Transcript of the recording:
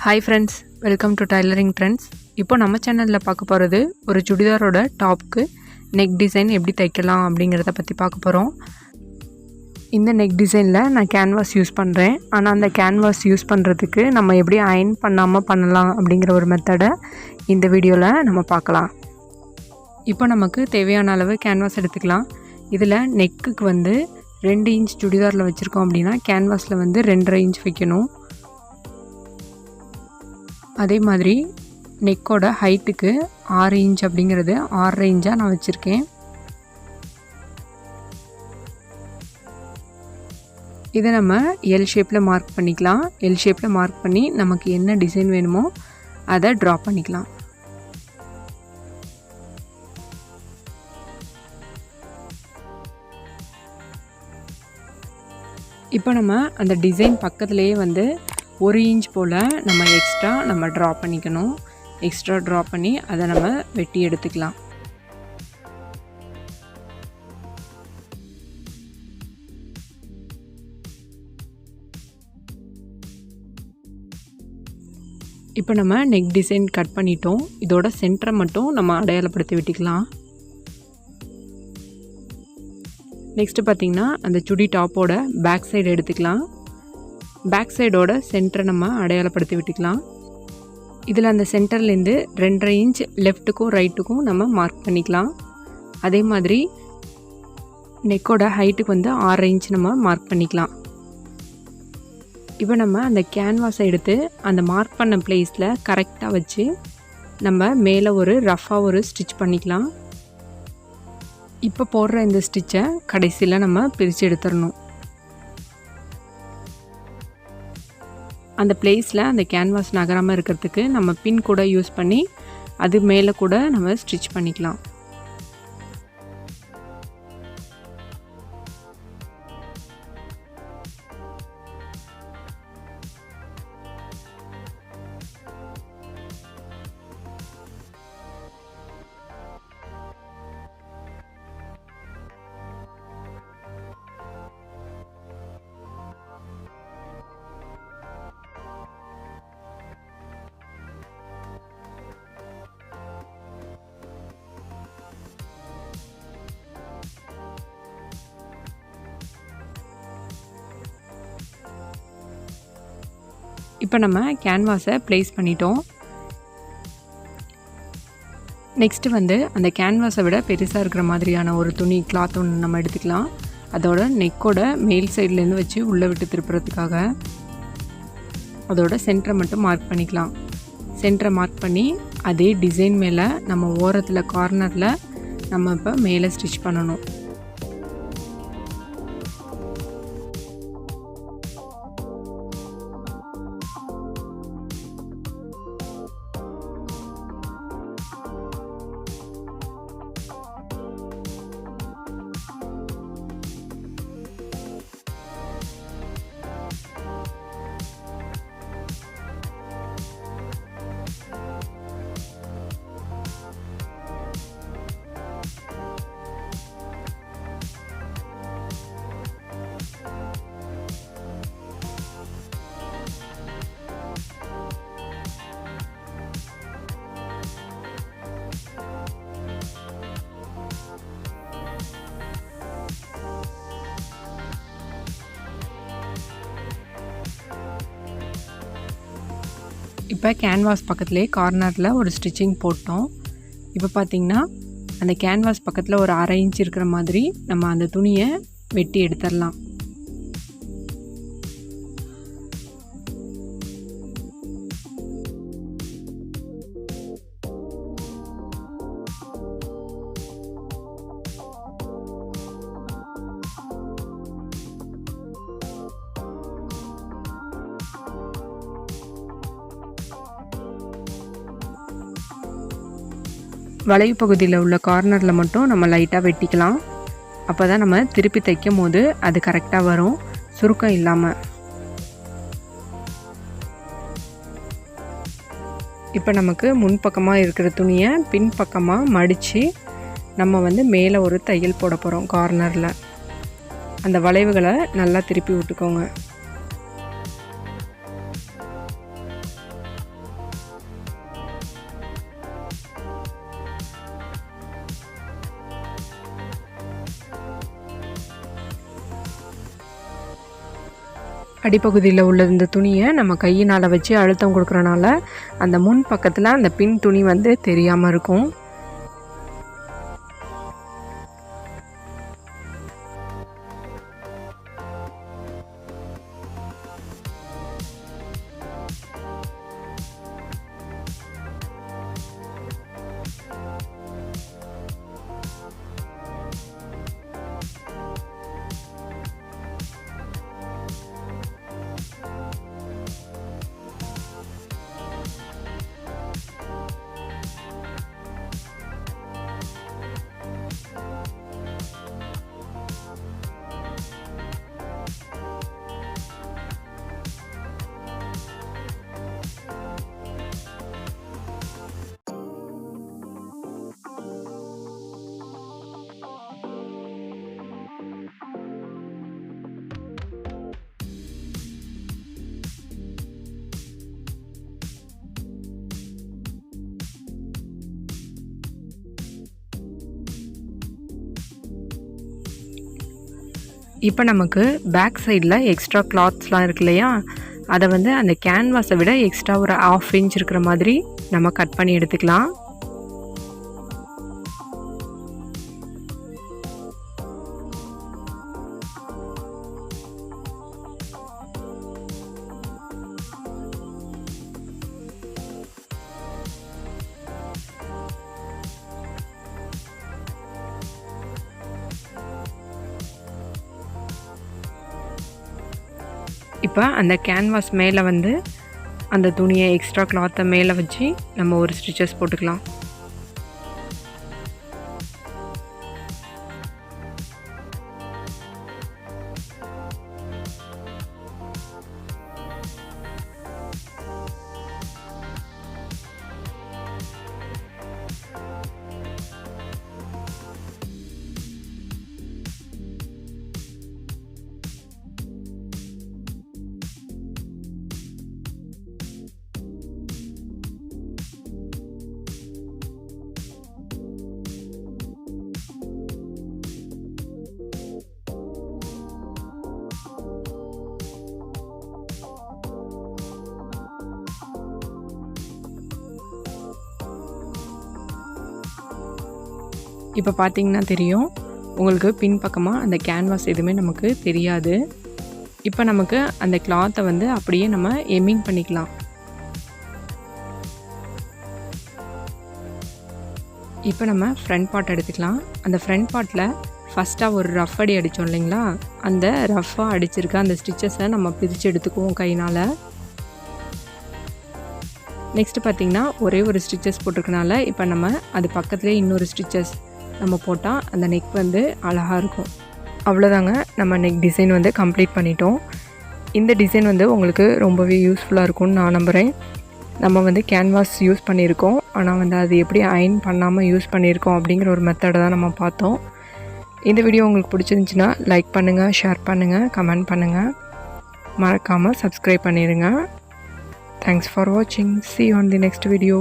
Hi friends, welcome to Tailoring Trends. இப்போ நம்ம சேனல்ல பார்க்க போறது ஒரு சுடிதாரோட டாப்க்கு நெக் டிசைன் எப்படி தைக்கலாம் அப்படிங்கறத பத்தி பார்க்க போறோம். இந்த நெக் டிசைன்ல நான் கேன்வாஸ் யூஸ் பண்றேன். ஆனா அந்த கேன்வாஸ் யூஸ் பண்றதுக்கு நம்ம எப்படி அயர்ன் பண்ணாம பண்ணலாம் அப்படிங்கற ஒரு மெத்தட இந்த வீடியோல நம்ம பார்க்கலாம். இப்போ நமக்கு தேவையான அளவு கேன்வாஸ் எடுத்துக்கலாம். இதுல நெக்குக்கு வந்து 2 இன்ச் சுடிதார்ல வச்சிருக்கோம் அப்படினா கேன்வாஸ்ல வந்து 2.5 இன்ச் வைக்கணும். அதே மாதிரி நெக்கோட ஹைட்டுக்கு 6 இன்ச் அப்படிங்கிறது 6.5 இன்ச்சா நான் வச்சிருக்கேன். இதை நம்ம எல் ஷேப்ல மார்க் பண்ணிக்கலாம். எல் ஷேப்ல மார்க் பண்ணி நமக்கு என்ன டிசைன் வேணுமோ அதை டிரா பண்ணிக்கலாம். இப்போ நம்ம அந்த டிசைன் பக்கத்துலேயே வந்து 1 இன்ச் போல் நம்ம எக்ஸ்ட்ரா ட்ரா பண்ணிக்கணும். எக்ஸ்ட்ரா ட்ரா பண்ணி அதை நம்ம வெட்டி எடுத்துக்கலாம். இப்போ நம்ம நெக் டிசைன் கட் பண்ணிட்டோம். இதோட சென்டரை மட்டும் நம்ம அடையாளப்படுத்தி விட்டுக்கலாம். நெக்ஸ்ட் பார்த்தீங்கன்னா அந்த சுடி டாப்போட பேக் சைடு எடுத்துக்கலாம். பேக் சைடோட சென்டரை நம்ம அடையாளப்படுத்தி விட்டுக்கலாம். இதில் அந்த சென்டர்லேருந்து 2.5 இன்ச் லெஃப்ட்டுக்கும் ரைட்டுக்கும் நம்ம மார்க் பண்ணிக்கலாம். அதே மாதிரி நெக்கோட ஹைட்டுக்கு வந்து 6 இன்ச் நம்ம மார்க் பண்ணிக்கலாம். இப்போ நம்ம அந்த கேன்வாஸை எடுத்து அந்த மார்க் பண்ண பிளேஸில் கரெக்டாக வச்சு நம்ம மேலே ஒரு ரஃபாக ஒரு ஸ்டிச் பண்ணிக்கலாம். இப்போ போடுற இந்த ஸ்டிச்சை கடைசியில் நம்ம பிரித்து எடுத்துடணும். அந்த பிளேஸில் அந்த கேன்வாஸ் நகராமல் இருக்கிறதுக்கு நம்ம பின் கூட யூஸ் பண்ணி அது மேலே கூட நம்ம ஸ்டிச் பண்ணிக்கலாம். இப்போ நம்ம கேன்வாஸை ப்ளேஸ் பண்ணிட்டோம். நெக்ஸ்ட்டு வந்து அந்த கேன்வாஸை விட பெருசாக இருக்கிற மாதிரியான ஒரு துணி கிளாத் ஒன்று நம்ம எடுத்துக்கலாம். அதோட நெக்கோட மேல் சைட்லேருந்து வச்சு உள்ளே விட்டு திருப்புறதுக்காக அதோட சென்டரை மட்டும் மார்க் பண்ணிக்கலாம். சென்டரை மார்க் பண்ணி அதே டிசைன் மேலே நம்ம ஓரத்தில் கார்னரில் நம்ம இப்போ மேலே ஸ்டிச் பண்ணணும். இப்போ கேன்வாஸ் பக்கத்துலேயே கார்னரில் ஒரு ஸ்டிச்சிங் போட்டோம். இப்போ பார்த்திங்கன்னா அந்த கேன்வாஸ் பக்கத்தில் ஒரு 1/2 இன்ச் இருக்கிற மாதிரி நம்ம அந்த துணியை வெட்டி எடுத்துடலாம். வளைவு பகுதியில் உள்ள கார்னரில் மட்டும் நம்ம லைட்டாக வெட்டிக்கலாம். அப்போ தான் நம்ம திருப்பி தைக்கும் போது அது கரெக்டாக வரும், சுருக்கம் இல்லாமல். இப்போ நமக்கு முன்பக்கமாக இருக்கிற துணியை பின்பக்கமாக மடித்து நம்ம வந்து மேலே ஒரு தையல் போட போகிறோம். கார்னரில் அந்த வளைவுகளை நல்லா திருப்பி விட்டுக்கோங்க. அடிப்பகுதியில் உள்ள இந்த துணியை நம்ம கையினால் வச்சு அழுத்தம் கொடுக்குறனால அந்த முன் பக்கத்தில் அந்த பின் துணி வந்து தெரியாமல் இருக்கும். இப்போ நமக்கு பேக் சைடில் எக்ஸ்ட்ரா கிளாத்ஸ்லாம் இருக்கு இல்லையா, அதை வந்து அந்த கேன்வாஸை விட எக்ஸ்ட்ரா ஒரு 1/2 இன்ச் இருக்கிற மாதிரி நம்ம கட் பண்ணி எடுத்துக்கலாம். இப்போ அந்த கேன்வாஸ் மேலே வந்து அந்த துணியை எக்ஸ்ட்ரா கிளாத்தை மேலே வச்சு நம்ம ஒரு ஸ்டிச்சஸ் போட்டுக்கலாம். இப்போ பார்த்தீங்கன்னா தெரியும் உங்களுக்கு பின்பக்கமாக அந்த கேன்வாஸ் எதுவுமே நமக்கு தெரியாது. இப்போ நமக்கு அந்த கிளாத்தை வந்து அப்படியே நம்ம எம்மிங் பண்ணிக்கலாம். இப்போ நம்ம ஃப்ரண்ட் பார்ட் எடுத்துக்கலாம். அந்த ஃப்ரண்ட் பார்ட்டில் ஃபஸ்ட்டாக ஒரு ரஃப் அடி அடித்தோம் இல்லைங்களா, அந்த ரஃப்பாக அடிச்சிருக்க அந்த ஸ்டிச்சஸை நம்ம பிரித்து எடுத்துக்குவோம் கையினால். நெக்ஸ்ட்டு பார்த்திங்கன்னா ஒரே ஒரு ஸ்டிச்சஸ் போட்டிருக்கனால இப்போ நம்ம அது பக்கத்துலேயே இன்னொரு ஸ்டிச்சஸ் நம்ம போட்டால் அந்த நெக் வந்து அழகாக இருக்கும். அவ்வளோதாங்க, நம்ம நெக் டிசைன் வந்து கம்ப்ளீட் பண்ணிட்டோம். இந்த டிசைன் வந்து உங்களுக்கு ரொம்பவே யூஸ்ஃபுல்லாக இருக்கும்னு நான் நம்புகிறேன். நம்ம வந்து கேன்வாஸ் யூஸ் பண்ணியிருக்கோம், ஆனால் வந்து அது எப்படி அயர்ன் பண்ணாமல் யூஸ் பண்ணியிருக்கோம் அப்படிங்கிற ஒரு மெத்தடை தான் நம்ம பார்த்தோம். இந்த வீடியோ உங்களுக்கு பிடிச்சிருந்துச்சின்னா லைக் பண்ணுங்கள், ஷேர் பண்ணுங்கள், கமெண்ட் பண்ணுங்கள், மறக்காமல் சப்ஸ்கிரைப் பண்ணிடுங்க. Thanks for watching. See you on the next video.